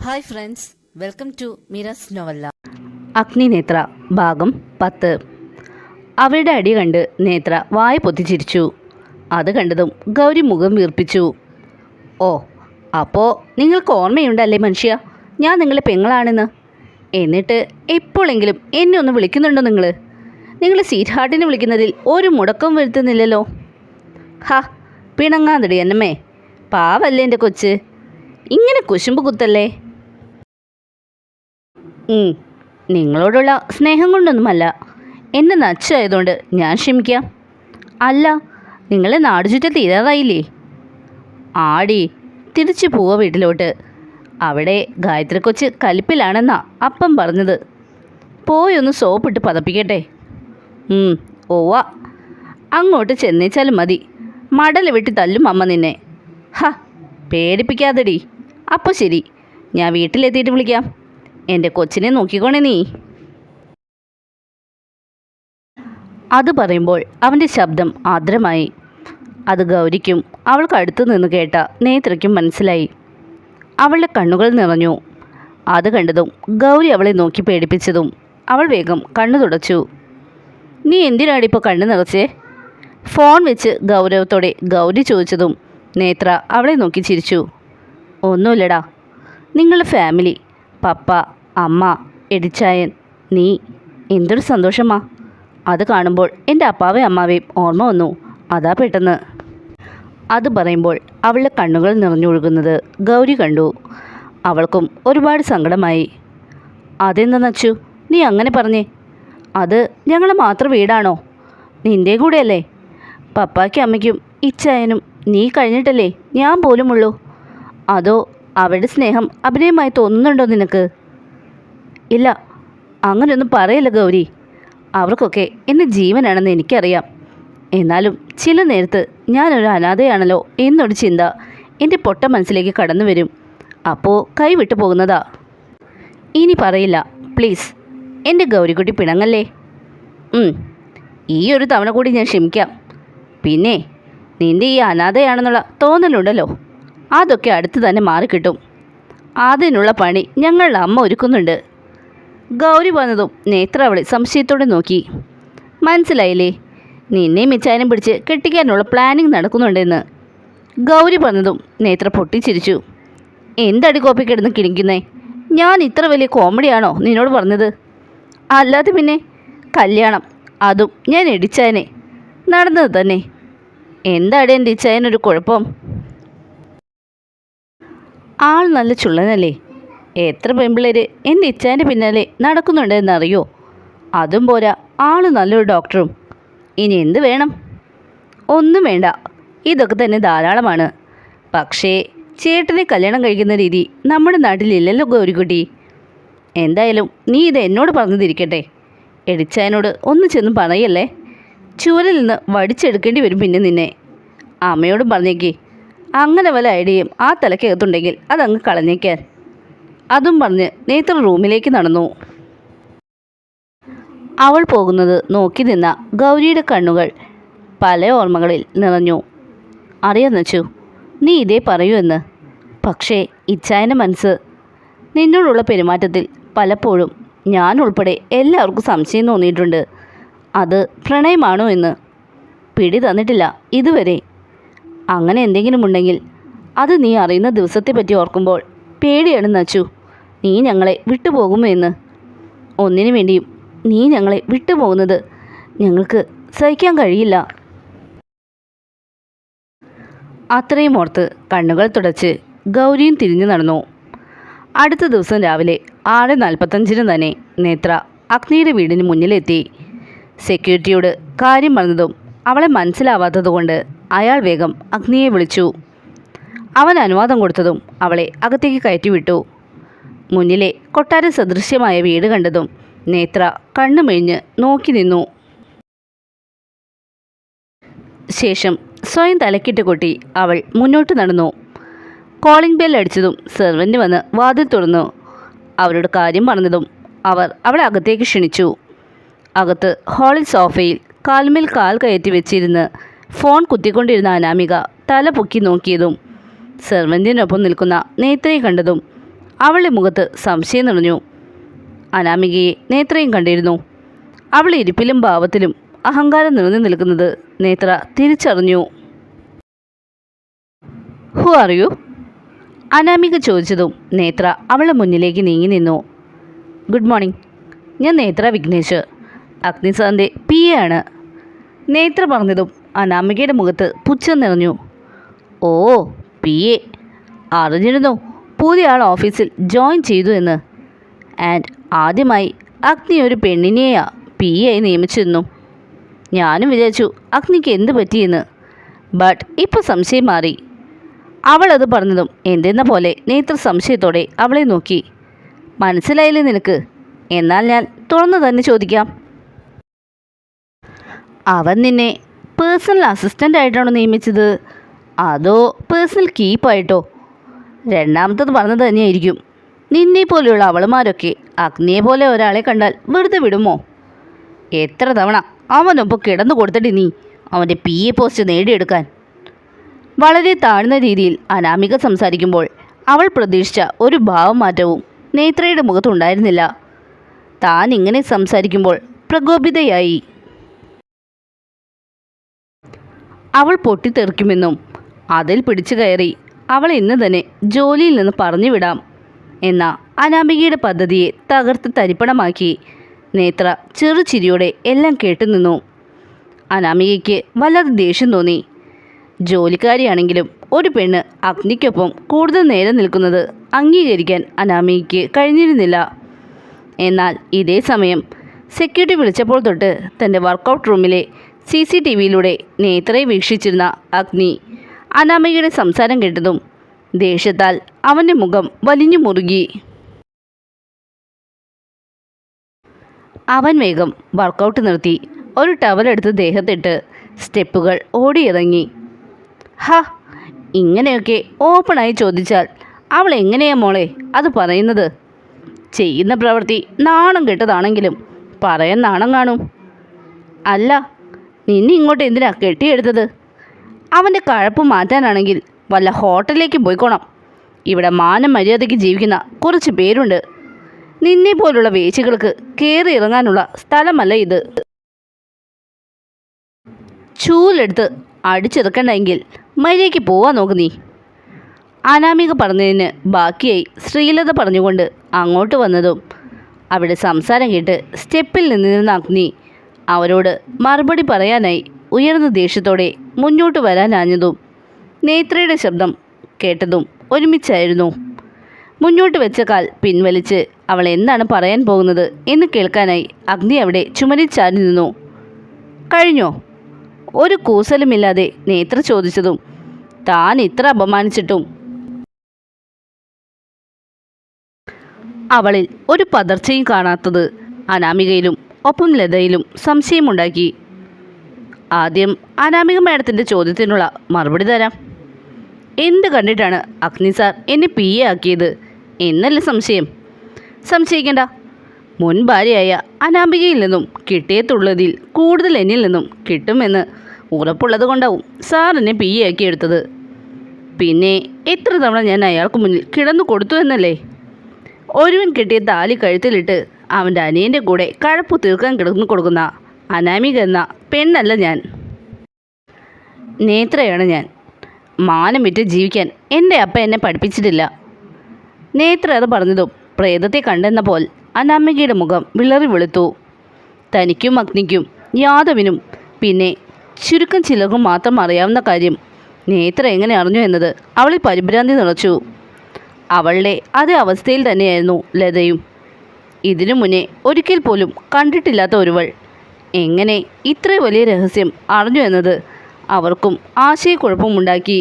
Hi friends, welcome to Meera's novella. Agninetra ഭാഗം 10. അവരുടെ അടി കണ്ട് നേത്ര വായ പൊത്തിച്ചിരിച്ചു. അത് കണ്ടതും ഗൗരി മുഖം വീർപ്പിച്ചു. ഓ, അപ്പോൾ നിങ്ങൾക്ക് ഓർമ്മയുണ്ടല്ലേ മനുഷ്യ, ഞാൻ നിങ്ങളെ പെങ്ങളാണെന്ന്. എന്നിട്ട് എപ്പോഴെങ്കിലും എന്നെ ഒന്ന് വിളിക്കുന്നുണ്ടോ നിങ്ങൾ സ്വീറ്റ് ഹാർട്ടിനെ വിളിക്കുന്നതിൽ ഒരു മുടക്കം വരുത്തുന്നില്ലല്ലോ. ഹാ, പിണങ്ങാതിടി എന്നമ്മേ, പാവല്ലേ എൻ്റെ കൊച്ച്, ഇങ്ങനെ കുശുമ്പ് കുത്തല്ലേ. നിങ്ങളോടുള്ള സ്നേഹം കൊണ്ടൊന്നുമല്ല, എന്നെ നച്ചായതുകൊണ്ട് ഞാൻ ക്ഷമിക്കാം. അല്ല, നിങ്ങളെ നാടുചുറ്റ തീരാറായില്ലേ? ആടി, തിരിച്ചു പോവുക വീട്ടിലോട്ട്. അവിടെ ഗായത്രി കൊച്ച് കലിപ്പിലാണെന്നാ അപ്പം പറഞ്ഞത്. പോയൊന്ന് സോപ്പിട്ട് പതപ്പിക്കട്ടെ. ഓവ, അങ്ങോട്ട് ചെന്നേച്ചാലും മതി. മടൽ വെട്ടി തല്ലും അമ്മ നിന്നെ. ഹ, പേടിപ്പിക്കാതെടി. അപ്പോൾ ശരി, ഞാൻ വീട്ടിലെത്തിയിട്ട് വിളിക്കാം. എൻ്റെ കൊച്ചിനെ നോക്കിക്കോണേ നീ. അത് പറയുമ്പോൾ അവൻ്റെ ശബ്ദം ആർദ്രമായി. അത് ഗൗരിക്കും അവൾക്ക് അടുത്തു നിന്ന് കേട്ട നേത്രയ്ക്കും മനസ്സിലായി. അവളുടെ കണ്ണുകൾ നിറഞ്ഞു. അത് കണ്ടതും ഗൗരി അവളെ നോക്കി പേടിപ്പിച്ചതും അവൾ വേഗം കണ്ണു തുടച്ചു. നീ എന്തിനാണ് ഇപ്പോൾ കണ്ണു നിറച്ചേ? ഫോൺ വെച്ച് ഗൗരവത്തോടെ ഗൗരി ചോദിച്ചതും നേത്ര അവളെ നോക്കി ചിരിച്ചു. ഒന്നുമില്ലടാ, നിങ്ങളുടെ ഫാമിലി, പപ്പ, അമ്മ, എടിച്ചായൻ, നീ, എന്തൊരു സന്തോഷമാ. അത് കാണുമ്പോൾ എൻ്റെ അപ്പാവേ അമ്മാവേയും ഓർമ്മ വന്നു, അതാ പെട്ടെന്ന്. അത് പറയുമ്പോൾ അവളുടെ കണ്ണുകൾ നിറഞ്ഞൊഴുകുന്നത് ഗൗരി കണ്ടു. അവൾക്കും ഒരുപാട് സങ്കടമായി. അതെന്താ നച്ചു നീ അങ്ങനെ പറഞ്ഞേ? അത് ഞങ്ങൾ മാത്രം വീടാണോ? നിൻ്റെ കൂടെയല്ലേ? പപ്പായ്ക്കും അമ്മയ്ക്കും ഇച്ചായനും നീ കഴിഞ്ഞിട്ടല്ലേ ഞാൻ പോലുമുള്ളൂ. അതോ അവരുടെ സ്നേഹം അഭിനയമായി തോന്നുന്നുണ്ടോ നിനക്ക്? ഇല്ല, അങ്ങനെയൊന്നും പറയില്ല ഗൗരി. അവർക്കൊക്കെ എൻ്റെ ജീവനാണെന്ന് എനിക്കറിയാം. എന്നാലും ചില നേരത്ത് ഞാനൊരു അനാഥയാണല്ലോ എന്നൊരു ചിന്ത എൻ്റെ പൊട്ട മനസ്സിലേക്ക് കടന്നു വരും. അപ്പോൾ കൈവിട്ടു പോകുന്നതാ. ഇനി പറയില്ല പ്ലീസ്, എൻ്റെ ഗൗരിക്കുട്ടി പിണങ്ങല്ലേ. ഈ ഒരു തവണ കൂടി ഞാൻ ക്ഷമിക്കാം. പിന്നെ നിൻ്റെ ഈ അനാഥയാണെന്നുള്ള തോന്നലുണ്ടല്ലോ, അതൊക്കെ അടുത്ത് തന്നെ മാറിക്കിട്ടും. അതിനുള്ള പണി ഞങ്ങളുടെ അമ്മ ഒരുക്കുന്നുണ്ട്. ഗൗരി പറഞ്ഞതും നേത്ര അവളെ സംശയത്തോടെ നോക്കി. മനസ്സിലായില്ലേ, നിന്നെയും മിച്ചായനും പിടിച്ച് കെട്ടിക്കാനുള്ള പ്ലാനിങ് നടക്കുന്നുണ്ടെന്ന്. ഗൗരി പറഞ്ഞതും നേത്ര പൊട്ടിച്ചിരിച്ചു. എന്തടി കോപ്പി കിടന്ന് കിണിക്കുന്നേ? ഞാൻ ഇത്ര വലിയ കോമഡിയാണോ നിന്നോട് പറഞ്ഞത്? അല്ലാതെ പിന്നെ കല്യാണം, അതും ഞാൻ എടിച്ചായനെ, നടന്നത് തന്നെ. എന്താടി എൻ്റെ ഇച്ചായനൊരു കുഴപ്പം? ആൾ നല്ല ചുള്ളനല്ലേ. എത്ര പെൺപിള്ളേർ എൻ്റെ ഇച്ചാൻ്റെ പിന്നാലെ നടക്കുന്നുണ്ടെന്നറിയോ? അതും പോരാ, ആൾ നല്ലൊരു ഡോക്ടറും. ഇനി എന്ത് വേണം? ഒന്നും വേണ്ട, ഇതൊക്കെ തന്നെ ധാരാളമാണ്. പക്ഷേ ചേട്ടനെ കല്യാണം കഴിക്കുന്ന രീതി നമ്മുടെ നാട്ടിലില്ലല്ലോ ഗൗരിക്കുട്ടി. എന്തായാലും നീ ഇത് എന്നോട് പറഞ്ഞതിരിക്കട്ടെ. എടിച്ചായനോട് ഒന്ന് ചെന്ന് പറയല്ലേ, ചൂരിൽ നിന്ന് വടിച്ചെടുക്കേണ്ടി വരും പിന്നെ നിന്നെ. അമ്മയോടും പറഞ്ഞേക്കേ, അങ്ങനെ വല്ല ഐഡിയയും ആ തലക്കകത്തുണ്ടെങ്കിൽ അതങ്ങ് കളഞ്ഞേക്കാൻ. അതും പറഞ്ഞ് നേത്ര റൂമിലേക്ക് നടന്നു. അവൾ പോകുന്നത് നോക്കി നിന്ന ഗൗരിയുടെ കണ്ണുകൾ പല ഓർമ്മകളിൽ നിറഞ്ഞു. അറിയാന്ന് വെച്ചു നീ ഇതേ പറയൂ എന്ന്. പക്ഷേ ഇച്ചായൻ്റെ മനസ്സ് നിന്നോടുള്ള പെരുമാറ്റത്തിൽ പലപ്പോഴും ഞാൻ ഉൾപ്പെടെ എല്ലാവർക്കും സംശയം തോന്നിയിട്ടുണ്ട്. അത് പ്രണയമാണോ എന്ന് പിടി തന്നിട്ടില്ല ഇതുവരെ. അങ്ങനെ എന്തെങ്കിലും ഉണ്ടെങ്കിൽ അത് നീ അറിയുന്ന ദിവസത്തെ പറ്റി ഓർക്കുമ്പോൾ പേടിയാണ് നച്ചു, നീ ഞങ്ങളെ വിട്ടുപോകുമോ എന്ന്. ഒന്നിനു വേണ്ടിയും നീ ഞങ്ങളെ വിട്ടുപോകുന്നത് ഞങ്ങൾക്ക് സഹിക്കാൻ കഴിയില്ല. അത്രയും ഓർത്ത് കണ്ണുകൾ തുടച്ച് ഗൗരിയും തിരിഞ്ഞു നടന്നു. അടുത്ത ദിവസം രാവിലെ 6:45 തന്നെ നേത്ര അഗ്നിയുടെ വീടിന് മുന്നിലെത്തി. സെക്യൂരിറ്റിയോട് കാര്യം പറഞ്ഞതും അവളെ മനസ്സിലാവാത്തതുകൊണ്ട് അയാൾ വേഗം അഗ്നിയെ വിളിച്ചു. അവൻ അനുവാദം കൊടുത്തതും അവളെ അകത്തേക്ക് കയറ്റിവിട്ടു. മുന്നിലെ കൊട്ടാര സദൃശ്യമായ വീട് കണ്ടതും നേത്ര കണ്ണുമിഴിഞ്ഞ് നോക്കി നിന്നു. ശേഷം സ്വയം തലക്കിട്ട് കൊട്ടി അവൾ മുന്നോട്ട് നടന്നു. കോളിംഗ് ബെൽ അടിച്ചതും സെർവൻ്റ് വന്ന് വാതിൽ തുറന്നു. അവരുടെ കാര്യം പറഞ്ഞതും അവർ അവളെ അകത്തേക്ക് ക്ഷണിച്ചു. അകത്ത് ഹാളിൽ സോഫയിൽ കാൽമേൽ കാൽ കയറ്റി വെച്ചിരുന്ന് ഫോൺ കുത്തിക്കൊണ്ടിരുന്ന അനാമിക തല പൊക്കി നോക്കിയതും സെർവൻറ്റിനൊപ്പം നിൽക്കുന്ന നേത്രയെ കണ്ടതും അവളുടെ മുഖത്ത് സംശയം നിറഞ്ഞു. അനാമികയെ നേത്രയും കണ്ടിരുന്നു. അവൾ ഇരിപ്പിലും ഭാവത്തിലും അഹങ്കാരം നിറഞ്ഞു നിൽക്കുന്നത് നേത്ര തിരിച്ചറിഞ്ഞു. Who are you? അനാമിക ചോദിച്ചതും നേത്ര അവളുടെ മുന്നിലേക്ക് നീങ്ങി നിന്നു. ഗുഡ് മോർണിംഗ്, ഞാൻ നേത്ര വിഘ്നേഷ്, അഗ്നി സാറിൻ്റെ PA ആണ്. നേത്ര പറഞ്ഞതും അനാമികയുടെ മുഖത്ത് പുച്ഛം നിറഞ്ഞു. ഓ, PA, അറിഞ്ഞിരുന്നു പുതിയ ആൾ ഓഫീസിൽ ജോയിൻ ചെയ്തു എന്ന്. ആൻഡ് ആദ്യമായി അഗ്നി ഒരു പെണ്ണിനെയാ PA ആയി നിയമിച്ചിരുന്നു. ഞാനും വിചാരിച്ചു അഗ്നിക്ക് എന്ത് പറ്റിയെന്ന്. ബട്ട് ഇപ്പോൾ സംശയം മാറി. അവളത് പറഞ്ഞതും എന്തെന്ന പോലെ നേത്ര സംശയത്തോടെ അവളെ നോക്കി. മനസ്സിലായില്ലേ നിനക്ക്? എന്നാൽ ഞാൻ തുറന്നു തന്നെ ചോദിക്കാം. അവൻ നിന്നെ പേഴ്സണൽ അസിസ്റ്റൻ്റ് ആയിട്ടാണോ നിയമിച്ചത്, അതോ പേഴ്സണൽ കീപ്പായിട്ടോ? രണ്ടാമത്തത് പറഞ്ഞത് തന്നെയായിരിക്കും. നിന്നെ പോലെയുള്ള അവളുമാരൊക്കെ അഗ്നിയെ പോലെ ഒരാളെ കണ്ടാൽ വെറുതെ വിടുമോ? എത്ര തവണ അവനൊപ്പം കിടന്നു കൊടുത്തിട്ട് നീ അവൻ്റെ PA പോസ്റ്റ് നേടിയെടുക്കാൻ. വളരെ താഴ്ന്ന രീതിയിൽ അനാമിക സംസാരിക്കുമ്പോൾ അവൾ പ്രതീക്ഷിച്ച ഒരു ഭാവമാറ്റവും നേത്രയുടെ മുഖത്തുണ്ടായിരുന്നില്ല. താൻ ഇങ്ങനെ സംസാരിക്കുമ്പോൾ പ്രകോപിതയായി. അവൾ പൊട്ടിത്തെറിക്കുമെന്നും അതിൽ പിടിച്ചു കയറി അവൾ ഇന്ന് തന്നെ ജോലിയിൽ നിന്ന് പറഞ്ഞു വിടാം എന്ന അനാമികയുടെ പദ്ധതിയെ തകർത്ത് തരിപ്പണമാക്കി നേത്ര ചെറുചിരിയോടെ എല്ലാം കേട്ടുനിന്നു. അനാമികയ്ക്ക് വല്ലാതെ ദേഷ്യം തോന്നി. ജോലിക്കാരിയാണെങ്കിലും ഒരു പെണ്ണ് അഗ്നിക്കൊപ്പം കൂടുതൽ നേരം നിൽക്കുന്നത് അംഗീകരിക്കാൻ അനാമികയ്ക്ക് കഴിഞ്ഞിരുന്നില്ല. എന്നാൽ ഇതേ സമയം സെക്യൂരിറ്റി വിളിച്ചപ്പോൾ തൊട്ട് തൻ്റെ വർക്കൗട്ട് റൂമിലെ CCTVയിലൂടെ നേത്രയെ വീക്ഷിച്ചിരുന്ന അഗ്നി അനാമികയുടെ സംസാരം കേട്ടതും ദേഷ്യത്താൽ അവൻ്റെ മുഖം വലിഞ്ഞു മുറുകി. അവൻ വേഗം വർക്കൗട്ട് നിർത്തി ഒരു ടവലെടുത്ത് ദേഹത്തിട്ട് സ്റ്റെപ്പുകൾ ഓടിയിറങ്ങി. ഇങ്ങനെയൊക്കെ ഓപ്പണായി ചോദിച്ചാൽ അവൾ എങ്ങനെയാ മോളെ അത് പറയുന്നത്? ചെയ്യുന്ന പ്രവൃത്തി നാണം കെട്ടതാണെങ്കിലും പറയാൻ നാണം കാണും. അല്ല, നിന്നെ ഇങ്ങോട്ട് എന്തിനാ കെട്ടിയെടുത്തത്? അവൻ്റെ കഴപ്പ് മാറ്റാനാണെങ്കിൽ വല്ല ഹോട്ടലിലേക്ക് പോയിക്കോണം. ഇവിടെ മാനം മര്യാദയ്ക്ക് ജീവിക്കുന്ന കുറച്ച് പേരുണ്ട്. നിന്നെ പോലുള്ള വേശികൾക്ക് കയറി ഇറങ്ങാനുള്ള സ്ഥലമല്ല ഇത്. ചൂലെടുത്ത് അടിച്ചിറക്കണ്ടെങ്കിൽ മര്യാദയ്ക്ക് പോവാൻ നോക്ക് നീ. അനാമിക പറഞ്ഞതിന് ബാക്കിയായി ശ്രീലത പറഞ്ഞുകൊണ്ട് അങ്ങോട്ട് വന്നതും അവിടെ സംസാരം കേട്ട് സ്റ്റെപ്പിൽ നിന്നിരുന്ന അഗ്നി അവരോട് മറുപടി പറയാനായി ഉയർന്ന ദേഷ്യത്തോടെ മുന്നോട്ട് വരാനാഞ്ഞതും നേത്രയുടെ ശബ്ദം കേട്ടതും ഒരുമിച്ചായിരുന്നു. മുന്നോട്ട് വെച്ച കാൽ പിൻവലിച്ച് അവൾ എന്താണ് പറയാൻ പോകുന്നത് എന്ന് കേൾക്കാനായി അഗ്നി അവിടെ ചുമരിൽ ചാരി നിന്നു. കഴിഞ്ഞോ? ഒരു കൂസലുമില്ലാതെ നേത്ര ചോദിച്ചതും താൻ ഇത്ര അപമാനിച്ചിട്ടും അവളിൽ ഒരു പതർച്ചയും കാണാത്തത് അനാമികയിലും ഒപ്പം ലതയിലും സംശയമുണ്ടാക്കി. ആദ്യം അനാമിക മാഡത്തിൻ്റെ ചോദ്യത്തിനുള്ള മറുപടി തരാം. എന്ത് കണ്ടിട്ടാണ് അഗ്നി സാർ എന്നെ PA ആക്കിയത് എന്നല്ല സംശയം. സംശയിക്കേണ്ട. മുൻ ഭാര്യയായ അനാമികയിൽ നിന്നും കിട്ടിയതുള്ളതിൽ കൂടുതൽ എന്നിൽ നിന്നും കിട്ടുമെന്ന് ഉറപ്പുള്ളത് കൊണ്ടാവും സാർ എന്നെ PA ആക്കി എടുത്തത്. പിന്നെ എത്ര തവണ ഞാൻ അയാൾക്ക് മുന്നിൽ കിടന്നു കൊടുത്തു എന്നല്ലേ? ഒരുവൻ കിട്ടിയ താലി കഴുത്തിലിട്ട് അവൻ്റെ അനിയൻ്റെ കൂടെ കഴപ്പു തീർക്കാൻ കിടന്നു കൊടുക്കുന്ന അനാമിക എന്ന പെണ്ണല്ല ഞാൻ. നേത്രയാണ് ഞാൻ. മാനം വിറ്റ് ജീവിക്കാൻ എൻ്റെ അപ്പ എന്നെ പഠിപ്പിച്ചിട്ടില്ല. നേത്ര അത് പറഞ്ഞതും പ്രേതത്തെ കണ്ടെന്ന പോൽ അനാമികയുടെ മുഖം വിളറി വെളുത്തു. തനിക്കും അഗ്നിക്കും യാദവിനും പിന്നെ ചുരുക്കം ചിലർക്കും മാത്രം അറിയാവുന്ന കാര്യം നേത്ര എങ്ങനെ അറിഞ്ഞു എന്നത് അവളിൽ പരിഭ്രാന്തി നിറച്ചു. അവളുടെ അതേ അവസ്ഥയിൽ തന്നെയായിരുന്നു ലതയും. ഇതിനു മുന്നേ ഒരിക്കൽ പോലും കണ്ടിട്ടില്ലാത്ത ഒരുവൾ എങ്ങനെ ഇത്ര വലിയ രഹസ്യം അറിഞ്ഞു എന്നത് അവർക്കും ആശയക്കുഴപ്പമുണ്ടാക്കി.